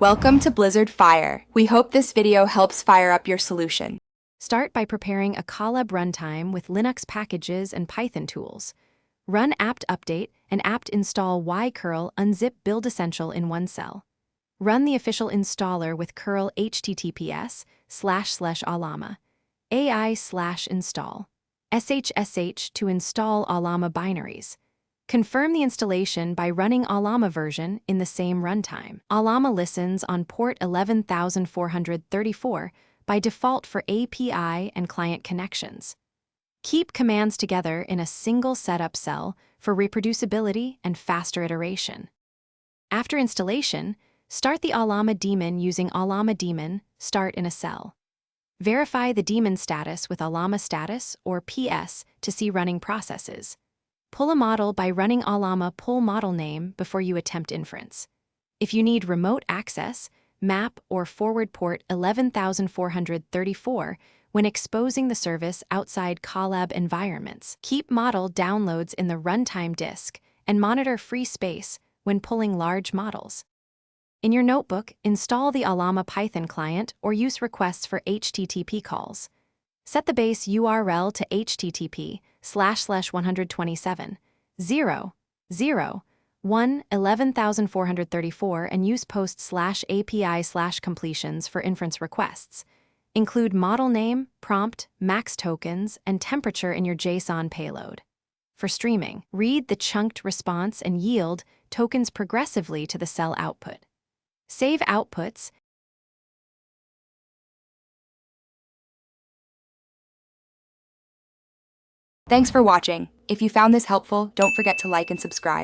Welcome to Blizzard Fire. We hope this video helps fire up your solution. Start by preparing a Colab runtime with Linux packages and Python tools. Run apt update and apt install ycurl unzip build essential in one cell. Run the official installer with curl https://ollama ai/install sshsh to install Ollama binaries. Confirm the installation by running Ollama version in the same runtime. Ollama listens on port 11434 by default for API and client connections. Keep commands together in a single setup cell for reproducibility and faster iteration. After installation, start the Ollama daemon using Ollama daemon start in a cell. Verify the daemon status with Ollama status or PS to see running processes. Pull a model by running Ollama pull model name before you attempt inference. If you need remote access, map or forward port 11434 when exposing the service outside Colab environments. Keep model downloads in the runtime disk and monitor free space when pulling large models. In your notebook, install the Ollama Python client or use requests for HTTP calls. Set the base URL to http://127.0.0.1.11,434 and use post/API/completions for inference requests. Include model name, prompt, max tokens, and temperature in your JSON payload. For streaming, read the chunked response and yield tokens progressively to the cell output. Save outputs. Thanks for watching. If you found this helpful, don't forget to like and subscribe.